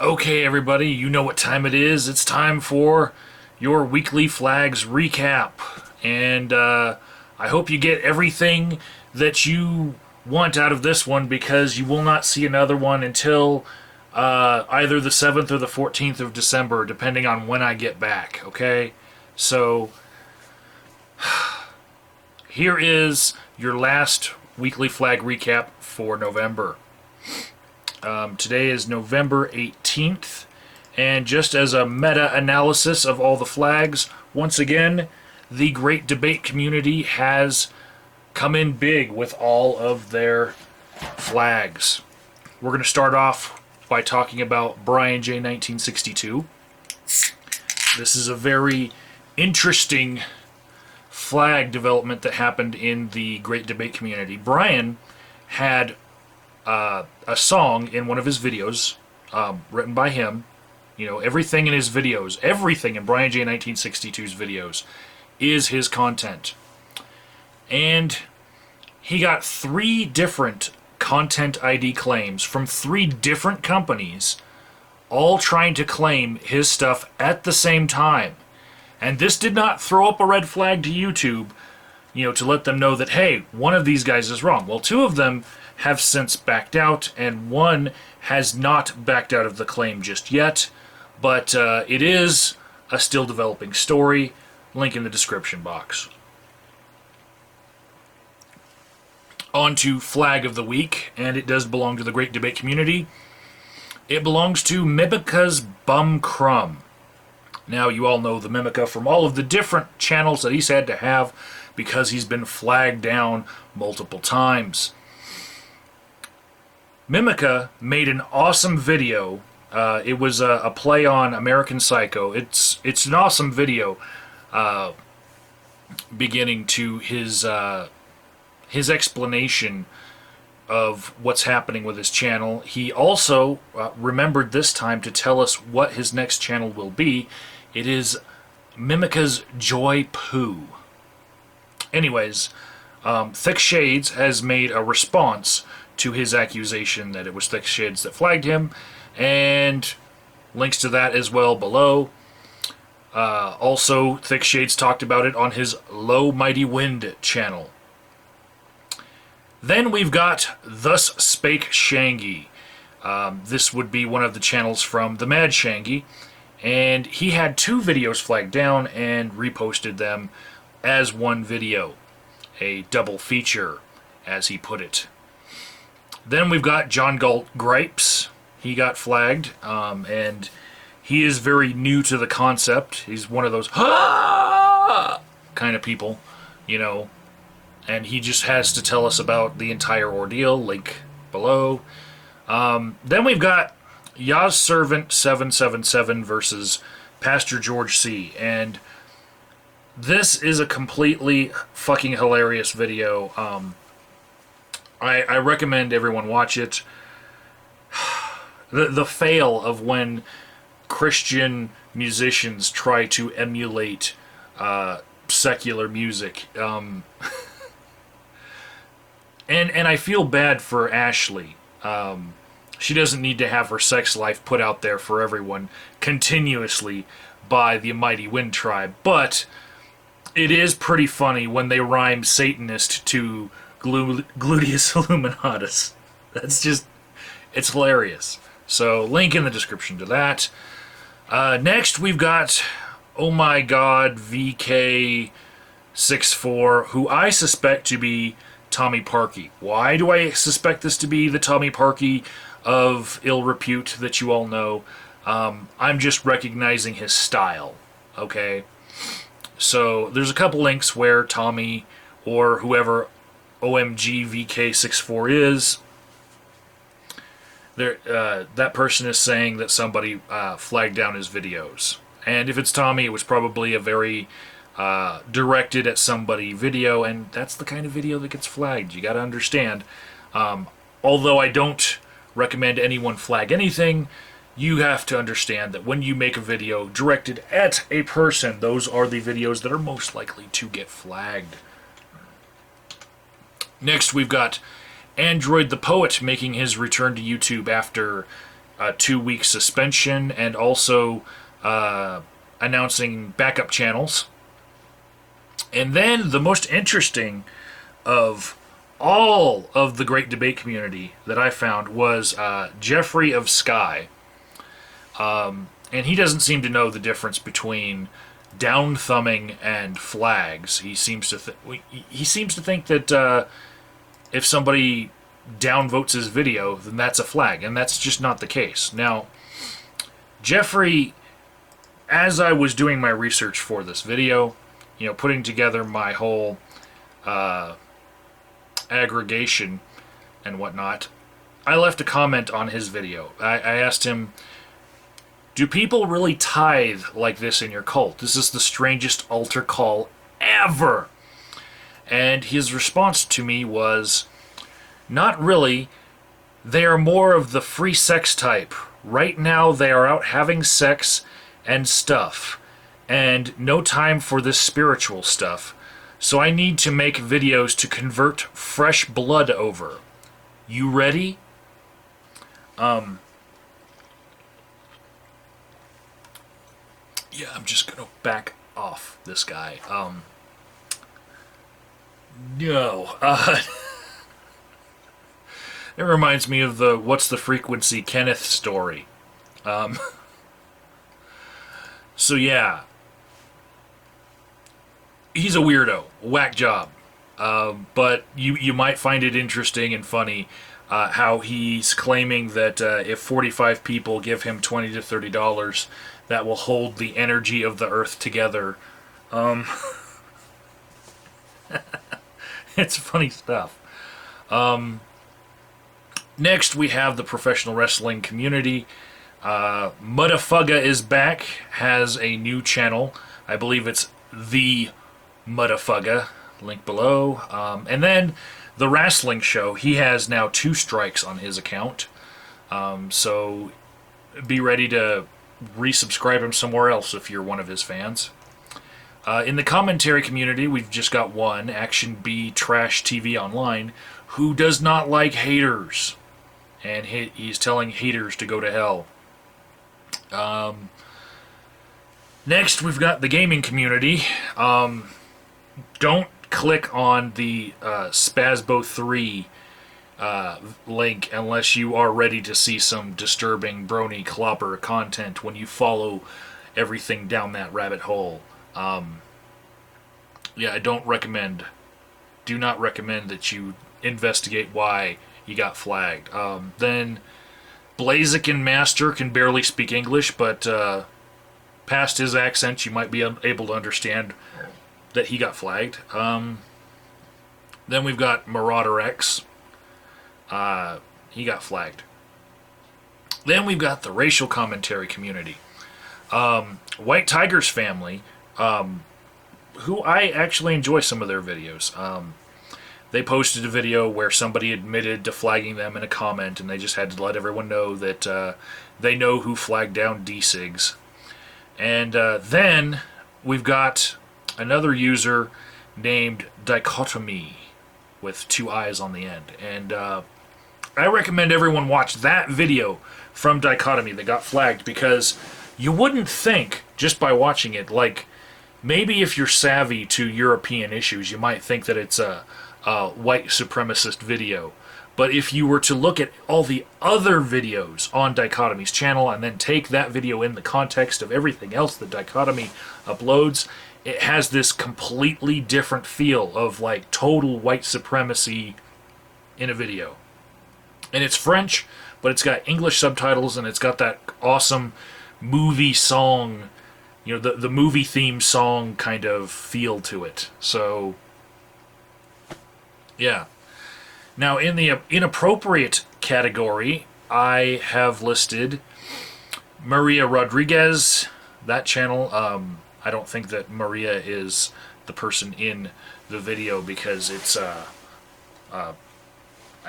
Okay, everybody, you know what time it is. It's time for your weekly flags recap. And I hope you get everything that you want out of this one because you will not see another one until either the 7th or the 14th of December, depending on when I get back, okay? So, here is your last weekly flag recap for November. Today is November 18th, and just as a meta-analysis of all the flags, once again, the great debate community has come in big with all of their flags. We're going to start off by talking about Brian J. 1962. This is a very interesting flag development that happened in the great debate community. Brian had a song in one of his videos written by him. You know, everything in his videos, everything in Brian J. 1962's videos is his content. And he got 3 different content ID claims from 3 different companies, all trying to claim his stuff at the same time. And this did not throw up a red flag to YouTube, you know, to let them know that, hey, one of these guys is wrong. Well, 2 of them have since backed out, and 1 has not backed out of the claim just yet, but it is a still developing story. Link in the description box. On to flag of the week, and it does belong to the great debate community. It belongs to MimicasBumCrumb. Now, you all know the Mimica from all of the different channels that he's had to have because he's been flagged down multiple times. Mimica made an awesome video. It was a play on American Psycho. It's an awesome video, beginning to his explanation of what's happening with his channel. He also remembered this time to tell us what his next channel will be. It is Mimica's Joy Poo. Anyways, Thick Shades has made a response to his accusation that it was Thick Shades that flagged him, and links to that as well below. Also, Thick Shades talked about it on his LoMightyWind channel. Then we've got ThusSpakeShangi. This would be one of the channels from the Mad Shangi, and he had 2 videos flagged down and reposted them as one video. A double feature, as he put it. Then we've got John Galt Gripes. He got flagged, and he is very new to the concept. He's one of those kind of people, you know, and he just has to tell us about the entire ordeal. Link below. Then we've got Yaz Servant 777 versus ParstorgeorgeC, and this is a completely fucking hilarious video. I recommend everyone watch it. The fail of when Christian musicians try to emulate secular music. And I feel bad for Ashley. She doesn't need to have her sex life put out there for everyone continuously by the Mighty Wind Tribe, but it is pretty funny when they rhyme Satanist to Gluteus Illuminatus. That's just, it's hilarious. So, link in the description to that. Next, we've got, oh my god, VK64, who I suspect to be Tommy Parky. Why do I suspect this to be the Tommy Parky of ill repute that you all know? I'm just recognizing his style, okay? So, there's a couple links where Tommy, or whoever OMG VK64 is, that person is saying that somebody flagged down his videos. And if it's Tommy, it was probably a very directed at somebody video, and that's the kind of video that gets flagged. You gotta understand. Although I don't recommend anyone flag anything, you have to understand that when you make a video directed at a person, those are the videos that are most likely to get flagged. Next, we've got Android the Poet making his return to YouTube after a 2-week suspension, and also announcing backup channels. And then the most interesting of all of the great debate community that I found was JefferyOfSky. And he doesn't seem to know the difference between downthumbing and flags. He seems to think that if somebody downvotes his video, then that's a flag, and that's just not the case. Now, Jeffrey, as I was doing my research for this video, putting together my whole aggregation and whatnot, I left a comment on his video. I asked him, do people really tithe like this in your cult? This is the strangest altar call ever. And his response to me was, not really. They are more of the free sex type. Right now they are out having sex and stuff, and no time for this spiritual stuff. So I need to make videos to convert fresh blood over. You ready? Yeah, I'm just gonna back off this guy. No. It reminds me of the What's the Frequency Kenneth story. So yeah. He's a weirdo. Whack job. But you might find it interesting and funny how he's claiming that if 45 people give him $20 to $30, that will hold the energy of the earth together. It's funny stuff. Next, we have the professional wrestling community. mudafuggaISBACK has a new channel. I believe it's the Mudafugga. Link below. And then TheRasslingShow. He has now 2 strikes on his account. So be ready to resubscribe him somewhere else if you're one of his fans. In the commentary community, we've just got one, ActionBTrashTVOnline, who does not like haters. And he's telling haters to go to hell. Next, we've got the gaming community. Don't click on the Spazbo3 link unless you are ready to see some disturbing BRONY CLOPPER content when you follow everything down that rabbit hole. Yeah, I don't recommend. Do not recommend that you investigate why you got flagged. Then BlazikenMaster can barely speak English, but past his accent, you might be able to understand that he got flagged. Then we've got marauderex. He got flagged. Then we've got the racial commentary community. WHITETIGERSFAMILY, who I actually enjoy some of their videos. They posted a video where somebody admitted to flagging them in a comment, and they just had to let everyone know that they know who flagged down Dcigs. And then we've got another user named Dikotomii with 2 eyes on the end. And I recommend everyone watch that video from Dikotomii that got flagged, because you wouldn't think, just by watching it, like, maybe if you're savvy to European issues, you might think that it's a white supremacist video. But if you were to look at all the other videos on Dikotomii's channel and then take that video in the context of everything else that Dikotomii uploads, it has this completely different feel of like total white supremacy in a video. And it's French, but it's got English subtitles, and it's got that awesome movie song, the movie theme song kind of feel to it. So yeah. Now, in the inappropriate category, I have listed Maria Rodrigues, that channel. I don't think that Maria is the person in the video, because it's I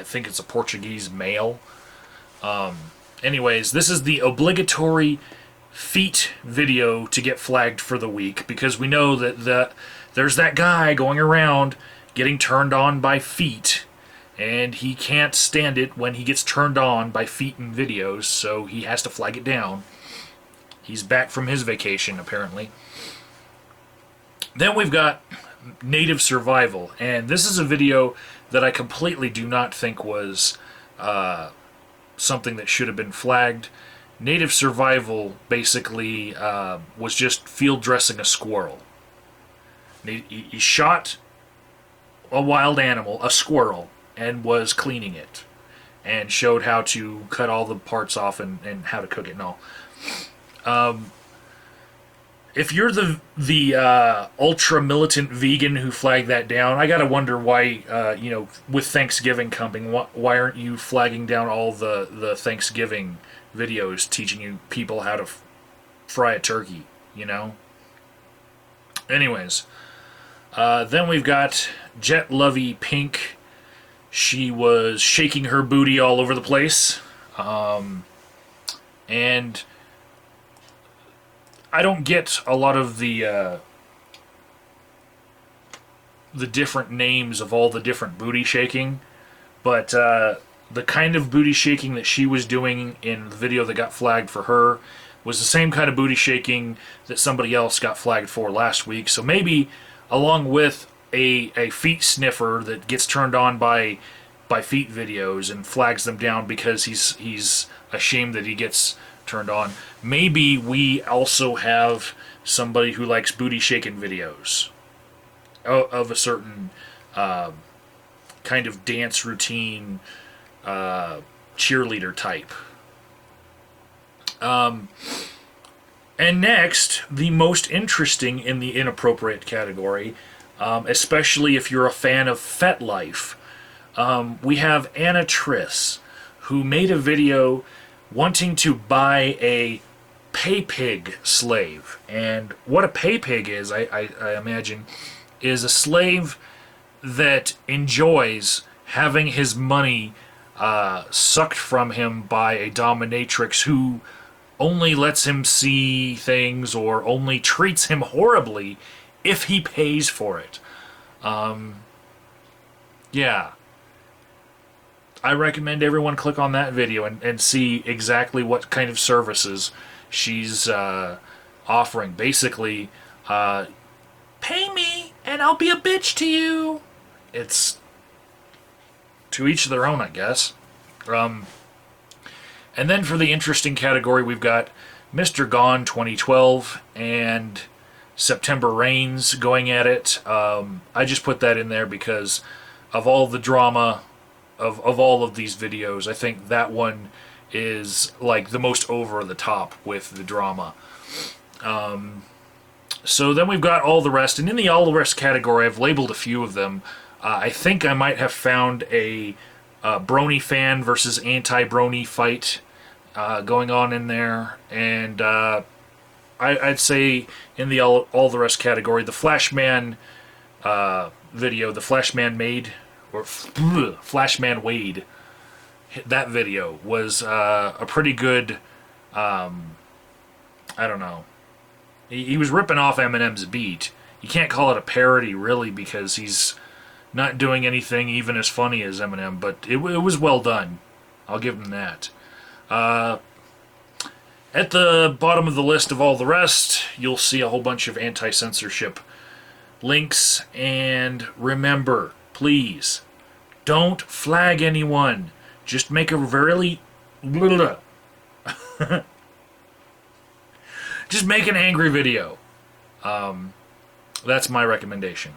think it's a Portuguese male. Anyways, this is the obligatory feet video to get flagged for the week, because we know that there's that guy going around getting turned on by feet, and he can't stand it when he gets turned on by feet in videos, so he has to flag it down. He's back from his vacation, apparently. Then we've got Nativesurvival, and this is a video that I completely do not think was something that should have been flagged. Nativesurvival basically was just field dressing a squirrel. He shot a wild animal, a squirrel, and was cleaning it, and showed how to cut all the parts off and how to cook it and all. If you're the ultra militant vegan who flagged that down, I gotta wonder why, with Thanksgiving coming, why aren't you flagging down all the Thanksgiving videos teaching you people how to fry a turkey, Anyways, then we've got Jet Lovey Pink. She was shaking her booty all over the place, and I don't get a lot of the different names of all the different booty shaking, but the kind of booty shaking that she was doing in the video that got flagged for her was the same kind of booty shaking that somebody else got flagged for last week. So maybe, along with a feet sniffer that gets turned on by feet videos and flags them down because he's ashamed that he gets turned on, maybe we also have somebody who likes booty shaking videos of a certain kind of dance routine cheerleader type. And next, the most interesting in the inappropriate category, especially if you're a fan of FetLife, we have Anna Triss, who made a video wanting to buy a pay pig slave. And what a pay pig is, I imagine, is a slave that enjoys having his money sucked from him by a dominatrix who only lets him see things or only treats him horribly if he pays for it. Yeah. I recommend everyone click on that video and see exactly what kind of services she's offering. Basically, pay me and I'll be a bitch to you. It's to each their own, I guess. And then for the interesting category, we've got Mr. Gone 2012 and September Rains going at it. I just put that in there because of all the drama of all of these videos. I think that one is like the most over the top with the drama. So then we've got all the rest, and in the all the rest category, I've labeled a few of them. I think I might have found a BRONY fan versus anti-BRONY fight going on in there, and I'd say in the all the rest category, the Flashman video, the Flashman made, or Flashman Wade, that video was a pretty good, I don't know, he was ripping off Eminem's beat. You can't call it a parody really because he's not doing anything even as funny as Eminem, but it was well done. I'll give him that. At the bottom of the list of all the rest, you'll see a whole bunch of anti-censorship links, and remember, please, don't flag anyone. Just make a just make an angry video. That's my recommendation.